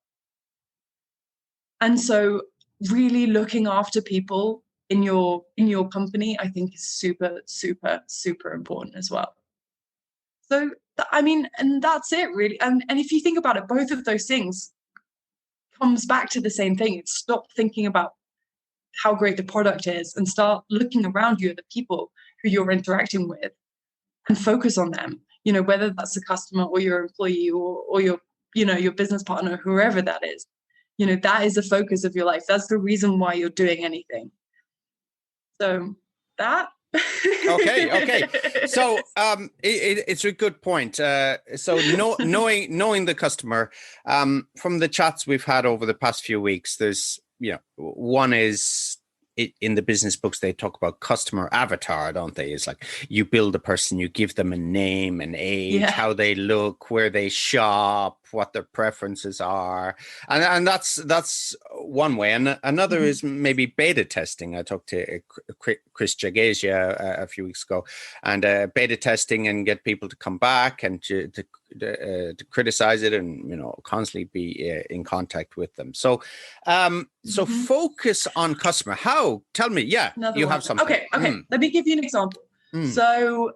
And so really looking after people in your company, I think, is super, super, super important as well. So, and that's it really. And if you think about it, both of those things comes back to the same thing. It's stop thinking about how great the product is and start looking around you at the people who you're interacting with and focus on them, whether that's the customer or your employee or your, your business partner, whoever that is. That is the focus of your life. That's the reason why you're doing anything. So that. Okay. So it's a good point. So knowing the customer, from the chats we've had over the past few weeks, there's, one is in the business books, they talk about customer avatar, don't they? It's like you build a person, you give them a name, an age, how they look, where they shop, what their preferences are. And that's one way. And another is maybe beta testing. I talked to Chris Jagasia a few weeks ago, and beta testing and get people to come back and to criticize it and, constantly be in contact with them. So, focus on customer. How? Tell me. Yeah, another you one. have something. Okay. Let me give you an example. So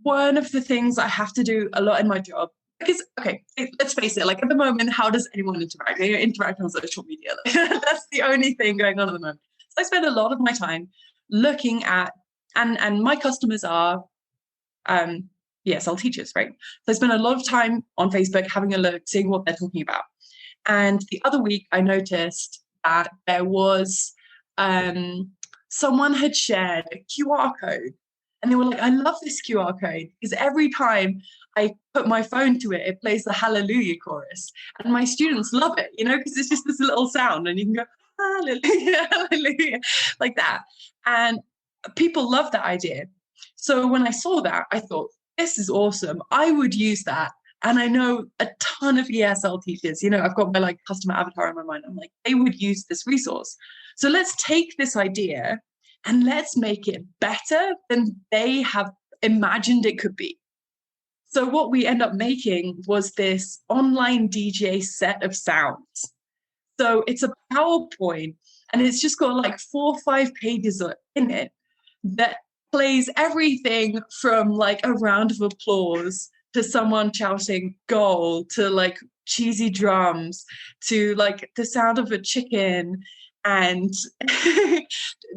one of the things I have to do a lot in my job, because, let's face it, like at the moment, how does anyone interact? They interact on social media. That's the only thing going on at the moment. So I spend a lot of my time looking at, and my customers are ESL teachers, right? So I spend a lot of time on Facebook having a look, seeing what they're talking about. And the other week, I noticed that there was someone had shared a QR code. And they were like, I love this QR code because every time I put my phone to it, it plays the Hallelujah chorus. And my students love it, because it's just this little sound and you can go, Hallelujah, Hallelujah, like that. And people love that idea. So when I saw that, I thought, this is awesome. I would use that. And I know a ton of ESL teachers, I've got my customer avatar in my mind. I'm like, they would use this resource. So let's take this idea and let's make it better than they have imagined it could be. So what we end up making was this online DJ set of sounds. So it's a PowerPoint and it's just got 4 or 5 pages in it that plays everything from a round of applause to someone shouting goal to cheesy drums to the sound of a chicken and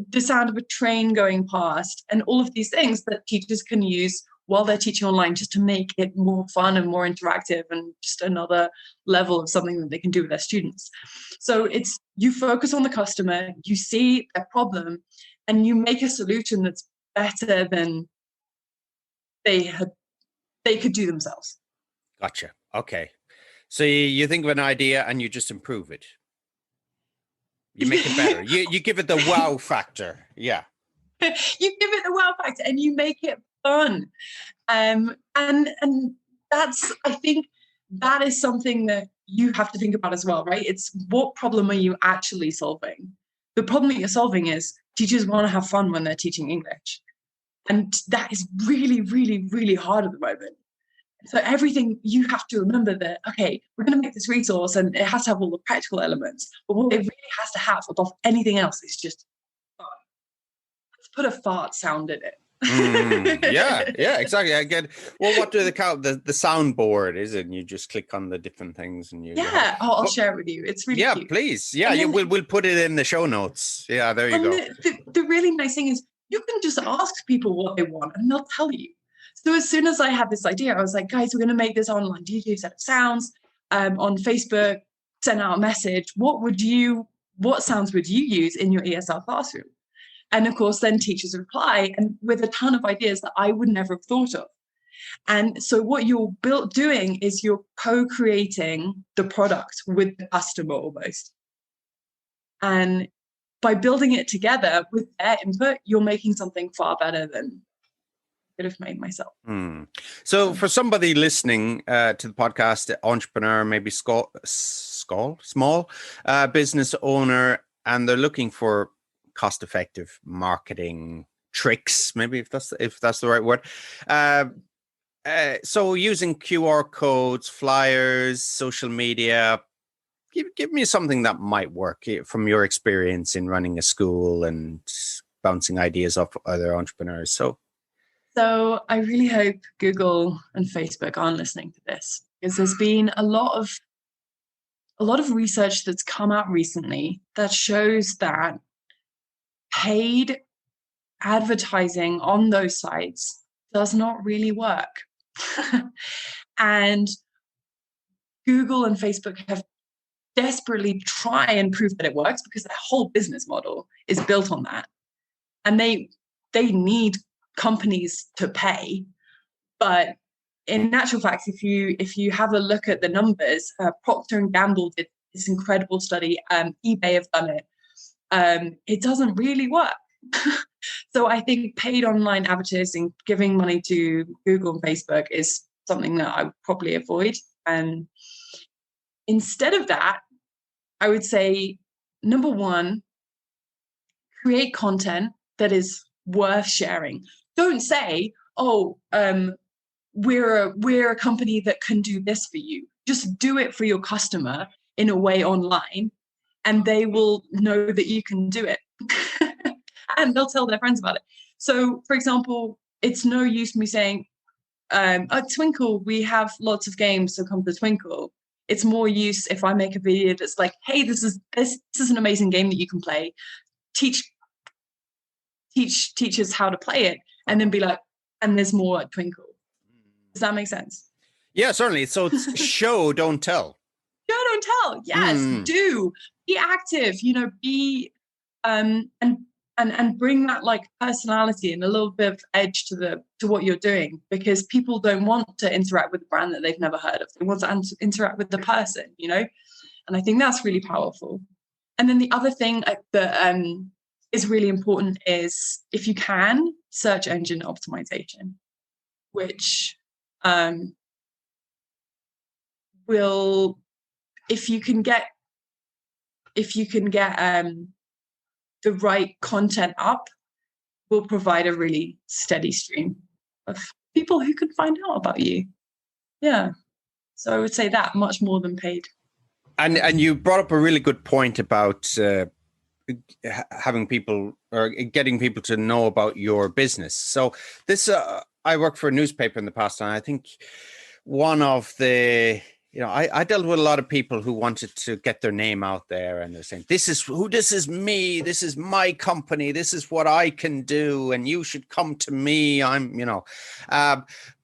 the sound of a train going past and all of these things that teachers can use while they're teaching online just to make it more fun and more interactive and just another level of something that they can do with their students. So it's you focus on the customer, you see their problem, and you make a solution that's better than they could do themselves. Gotcha. Okay. So you think of an idea and you just improve it. You make it better. You give it the wow factor. Yeah. You give it the wow factor and you make it fun. And that's, I think that is something that you have to think about as well, right? It's what problem are you actually solving? The problem that you're solving is teachers want to have fun when they're teaching English. And that is really, really, really hard at the moment. So everything you have to remember that, okay, we're going to make this resource and it has to have all the practical elements, but what it really has to have above anything else is just fun. Let's put a fart sound in it. Yeah, exactly. I get. Well, what do they call the soundboard? Is it? And you just click on the different things and you. Yeah, I'll share it with you. It's really cute. Please. Yeah, then, we'll put it in the show notes. Yeah, there you go. The really nice thing is you can just ask people what they want and they'll tell you. So as soon as I had this idea, I was like, guys, we're going to make this online DJ set of sounds on Facebook, send out a message. What sounds would you use in your ESL classroom? And of course, then teachers reply and with a ton of ideas that I would never have thought of. And so what you're doing is you're co-creating the product with the customer almost. And by building it together with their input, you're making something far better than I could have made myself. So for somebody listening to the podcast, entrepreneur, maybe small business owner, and they're looking for cost-effective marketing tricks, maybe if that's the right word. So using QR codes, flyers, social media, give me something that might work from your experience in running a school and bouncing ideas off other entrepreneurs. So I really hope Google and Facebook aren't listening to this, because there's been a lot of research that's come out recently that shows that paid advertising on those sites does not really work. And Google and Facebook have desperately try and prove that it works because their whole business model is built on that. And they need companies to pay. But in actual fact, if you have a look at the numbers, Procter & Gamble did this incredible study, eBay have done it. It doesn't really work. So I think paid online advertising, giving money to Google and Facebook is something that I would probably avoid. And instead of that, I would say, number one, create content that is worth sharing. Don't say, we're a company that can do this for you. Just do it for your customer in a way online, and they will know that you can do it. And they'll tell their friends about it. So, for example, it's no use me saying, at Twinkl, we have lots of games, so come to Twinkl. It's more use if I make a video that's like, hey, this is an amazing game that you can play. Teach teachers how to play it, and then be like, and there's more at Twinkl. Does that make sense? Yeah, certainly. So it's show, don't tell. Show, don't tell. Yes, do. Be active, be and bring that like personality and a little bit of edge to what you're doing, because people don't want to interact with a brand that they've never heard of. They want to interact with the person, and I think that's really powerful. And then the other thing that is really important is, if you can, search engine optimization, which will, if you can get the right content up, will provide a really steady stream of people who can find out about you. Yeah. So I would say that much more than paid. And you brought up a really good point about having people or getting people to know about your business. So this, I worked for a newspaper in the past, and I think one of the, I dealt with a lot of people who wanted to get their name out there, and they're saying, this is me, this is my company, this is what I can do, and you should come to me.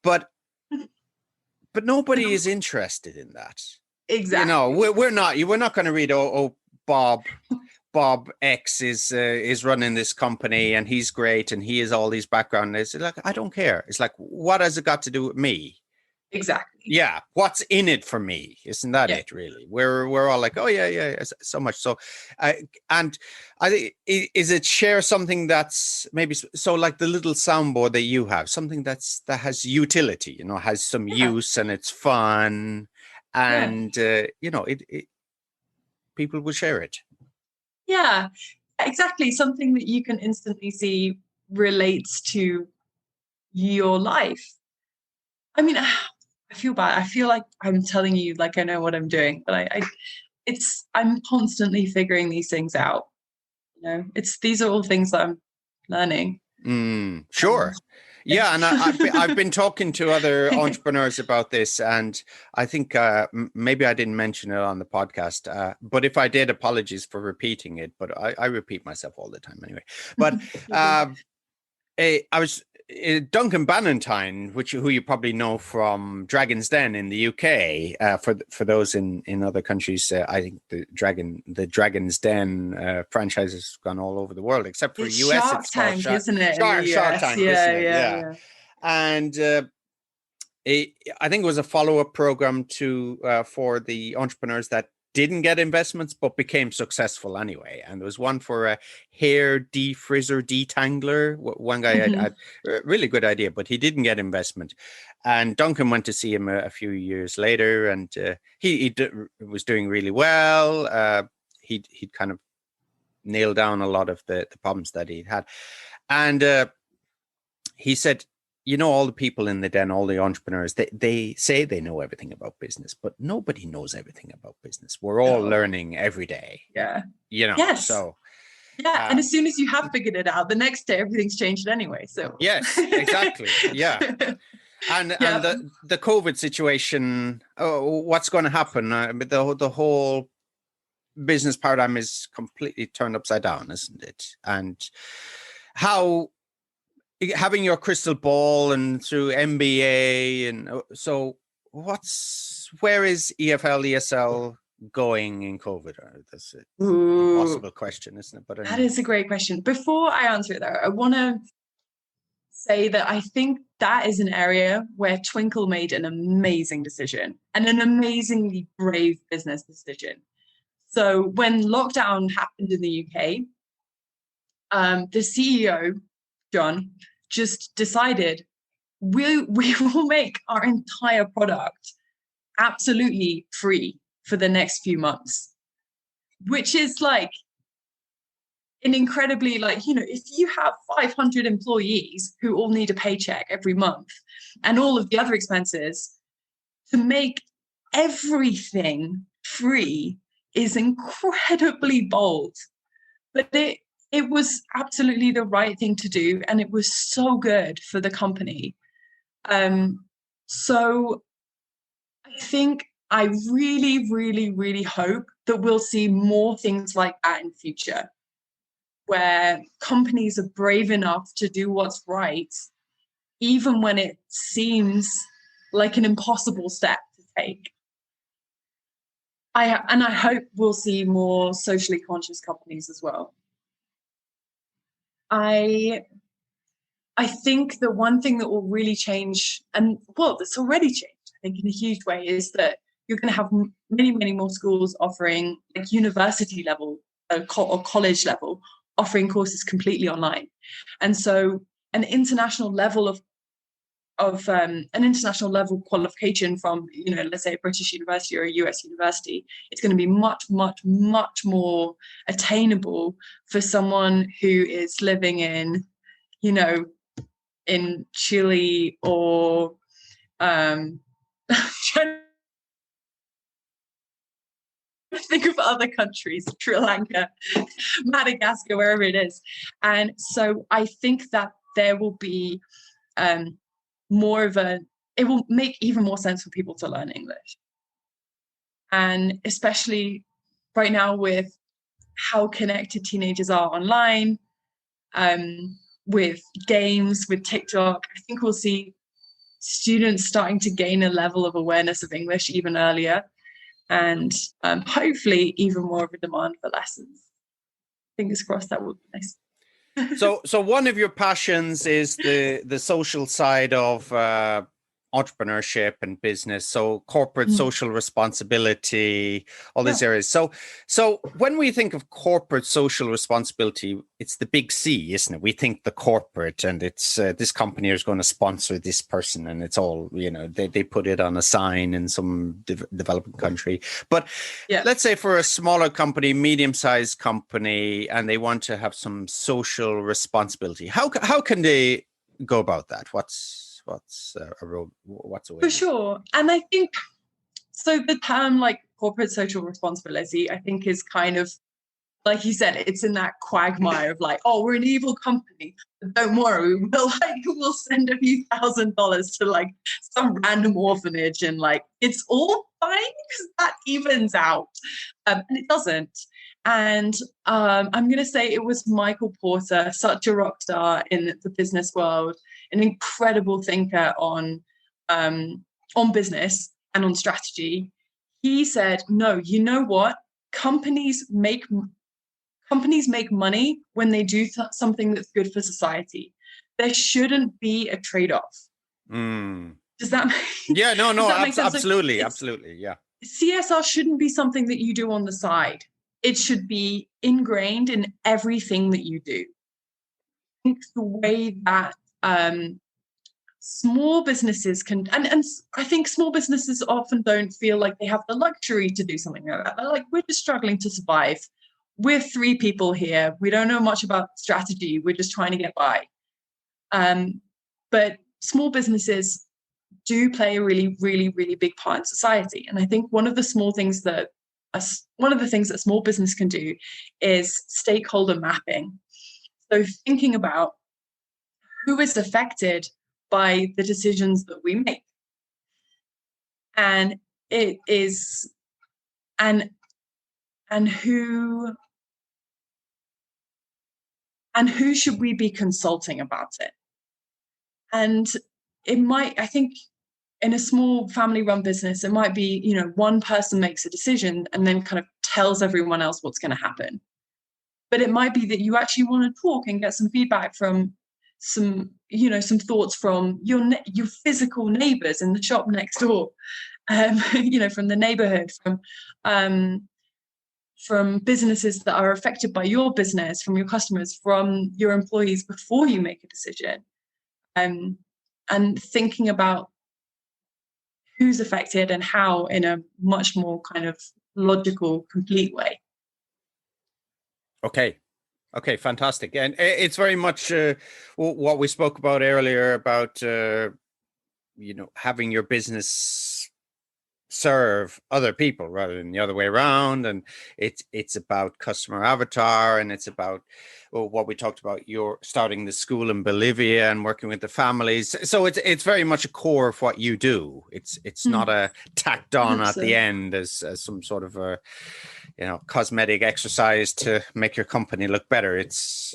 But nobody is interested in that. Exactly. We're not going to read, Bob X is running this company and he's great and he has all these background. It's like, I don't care. It's like, what has it got to do with me? Exactly. Yeah. What's in it for me? Isn't that it really? We're all like, oh yeah, so much. So, and I think, is it share something that's maybe, so like the little soundboard that you have, something that has utility, has some use and it's fun, and people will share it. Yeah, exactly. Something that you can instantly see relates to your life. I mean, I feel bad. I feel like I'm telling you like I know what I'm doing, but I'm constantly figuring these things out. These are all things that I'm learning. Sure. Yeah, and I've been talking to other entrepreneurs about this, and I think maybe I didn't mention it on the podcast, but if I did, apologies for repeating it. But I repeat myself all the time anyway. But I was Duncan Bannatyne, who you probably know from Dragon's Den in the UK. For those in other countries, I think the Dragon's Den franchise has gone all over the world, except for it's US. Shark It's called Tank, isn't it? Shark Tank, yeah, isn't it? Yeah. And I think it was a follow-up program for the entrepreneurs that didn't get investments but became successful anyway. And there was one for a hair defrizzer detangler. One guy had a really good idea, but he didn't get investment. And Duncan went to see him a few years later, and he was doing really well. He'd kind of nailed down a lot of the problems that he'd had. And he said, all the people in the den, all the entrepreneurs, they say they know everything about business, but nobody knows everything about business. We're all learning every day. Yeah. Yes. So. Yeah. And as soon as you have figured it out, the next day, everything's changed anyway. So. Yes, exactly. Yeah. And the COVID situation, what's going to happen? The whole business paradigm is completely turned upside down, isn't it? And how... having your crystal ball and through MBA, and so where is ESL going in COVID? That's an impossible question, isn't it? But that is a great question. Before I answer it though, I want to say that I think that is an area where Twinkl made an amazing decision and an amazingly brave business decision. So when lockdown happened in the UK, the CEO, John, just decided we will make our entire product absolutely free for the next few months, which is like an incredibly, if you have 500 employees who all need a paycheck every month and all of the other expenses, to make everything free is incredibly bold. But it was absolutely the right thing to do, and it was so good for the company. So I think I really, really, really hope that we'll see more things like that in future, where companies are brave enough to do what's right, even when it seems like an impossible step to take. And I hope we'll see more socially conscious companies as well. I think the one thing that will really change, and that's already changed, I think, in a huge way, is that you're going to have many, many more schools offering university level or college level, offering courses completely online. And so an international level qualification from, let's say a British university or a US university, it's going to be much, much, much more attainable for someone who is living in, in Chile or think of other countries, Sri Lanka, Madagascar, wherever it is. And so I think that there will be it will make even more sense for people to learn English. And especially right now with how connected teenagers are online, with games, with TikTok, I think we'll see students starting to gain a level of awareness of English even earlier, and hopefully even more of a demand for lessons. Fingers crossed that will be nice. So one of your passions is the social side of entrepreneurship and business, so corporate social responsibility, all these areas. So when we think of corporate social responsibility, it's the big C, isn't it? We think the corporate, and it's this company is going to sponsor this person, and it's all, they put it on a sign in some developing country. But let's say for a smaller company, medium-sized company, and they want to have some social responsibility, how can they go about that? What's a way? For sure. And I think, so the term corporate social responsibility, I think is kind of, like you said, it's in that quagmire of we're an evil company, but don't worry, we'll send a few $1,000s to some random orphanage, and it's all fine because that evens out. And it doesn't. And I'm going to say it was Michael Porter, such a rock star in the business world, an incredible thinker on business and on strategy. He said, no, you know what? Companies make money when they do something that's good for society. There shouldn't be a trade-off. Does that make Yeah, no, absolutely, yeah. CSR shouldn't be something that you do on the side. It should be ingrained in everything that you do. I think the way that small businesses can, and I think small businesses often don't feel like they have the luxury to do something like that. They're like, we're just struggling to survive. We're 3 people here. We don't know much about strategy. We're just trying to get by. But small businesses do play a really, really, really big part in society. And I think one of the things that small business can do is stakeholder mapping. So thinking about who is affected by the decisions that we make. And it is, and who should we be consulting about it? And it might, I think, in a small family-run business, it might be, one person makes a decision and then kind of tells everyone else what's going to happen. But it might be that you actually want to talk and get some feedback from some thoughts from your physical neighbors in the shop next door, from the neighborhood, from businesses that are affected by your business, from your customers, from your employees before you make a decision, and thinking about who's affected and how in a much more kind of logical, complete way. Okay, fantastic. And it's very much what we spoke about earlier about, having your business serve other people rather than the other way around. And it's about customer avatar, and it's about what we talked about. You're starting the school in Bolivia and working with the families. So it's very much a core of what you do. It's not a tacked on at the end as some sort of a cosmetic exercise to make your company look better. It's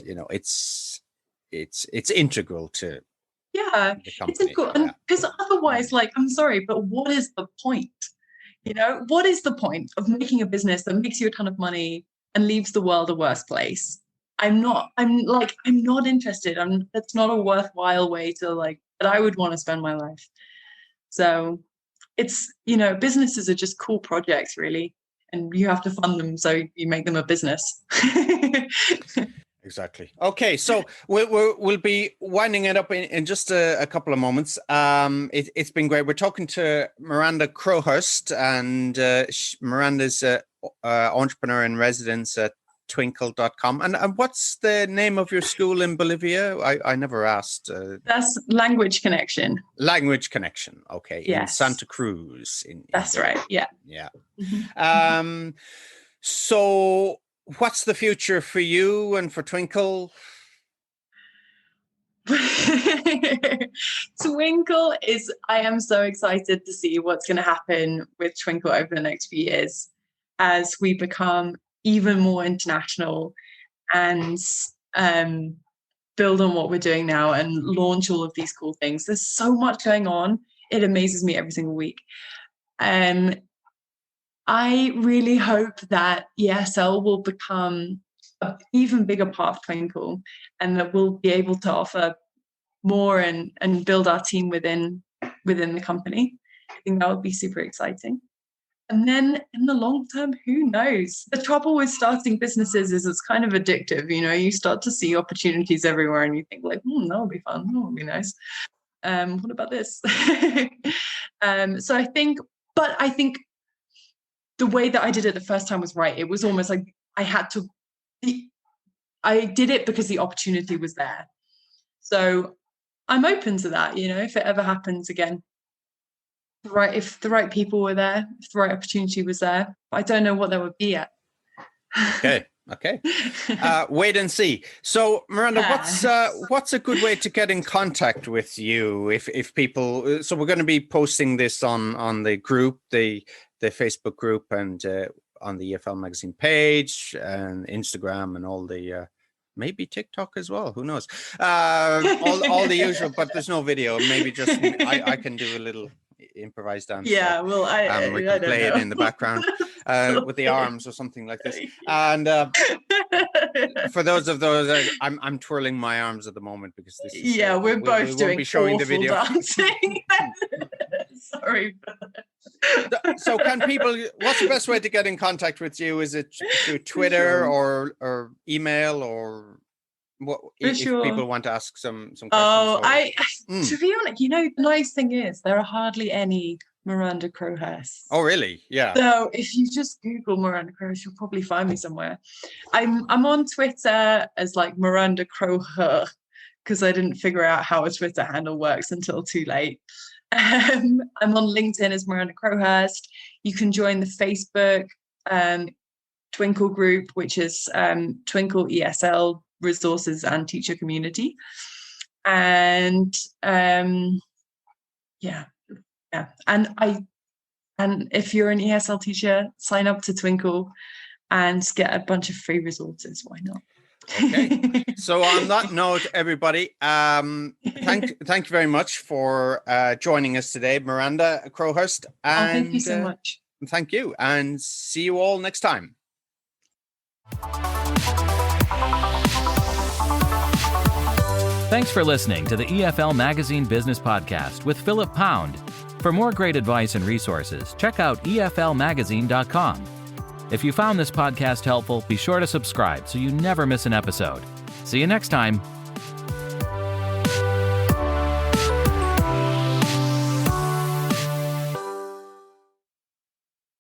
integral to it's integral, because otherwise, I'm sorry, but what is the point? What is the point of making a business that makes you a ton of money and leaves the world a worse place? I'm not interested. That's not a worthwhile way to that I would want to spend my life. So it's, businesses are just cool projects, really. And you have to fund them, so you make them a business. Exactly. Okay, so we'll be winding it up in just a couple of moments. It's been great. We're talking to Miranda Crowhurst, and Miranda's entrepreneur in residence at Twinkl.com. And what's the name of your school in Bolivia? I never asked. That's Language Connection. Language Connection. Okay. Yes. In Santa Cruz. That's right. Yeah. Yeah. Mm-hmm. So what's the future for you and for Twinkl? Twinkl I am so excited to see what's going to happen with Twinkl over the next few years as we become even more international and build on what we're doing now and launch all of these cool things. There's so much going on. It amazes me every single week. I really hope that ESL will become an even bigger part of Twinkl, and that we'll be able to offer more and build our team within the company. I think that would be super exciting. And then in the long term, who knows? The trouble with starting businesses is it's kind of addictive. You start to see opportunities everywhere and you think that would be fun. That would be nice. What about this? So I think the way that I did it the first time was right. It was almost like I did it because the opportunity was there. So I'm open to that, if it ever happens again. Right, if the right people were there, if the right opportunity was there. I don't know what that would be yet. Okay. Wait and see. So, Miranda, what's a good way to get in contact with you if people? So we're going to be posting this on the group, the Facebook group, and on the EFL Magazine page and Instagram and all the maybe TikTok as well. Who knows? All the usual, but there's no video. Maybe just I can do a little improvised dance. Yeah, well, we can play it in the background with the arms or something like this. And for those I'm twirling my arms at the moment because this is, we're both doing be showing the video. Dancing. Sorry. So can people, what's the best way to get in contact with you? Is it through Twitter or email, or what if people want to ask some questions? To be honest, the nice thing is there are hardly any Miranda Crowhurst. Oh, really? Yeah. So if you just Google Miranda Crowhurst, you'll probably find me somewhere. I'm on Twitter as like Miranda Crowhurst because I didn't figure out how a Twitter handle works until too late. I'm on LinkedIn as Miranda Crowhurst. You can join the Facebook Twinkl group, which is Twinkl ESL Resources and Teacher Community. And and if you're an ESL teacher, sign up to Twinkl and get a bunch of free resources. Why not? Okay. So on that note, everybody, thank you very much for joining us today, Miranda Crowhurst. And thank you so much. Thank you, and see you all next time. Thanks for listening to the EFL Magazine Business Podcast with Philip Pound. For more great advice and resources, check out eflmagazine.com. If you found this podcast helpful, be sure to subscribe so you never miss an episode. See you next time.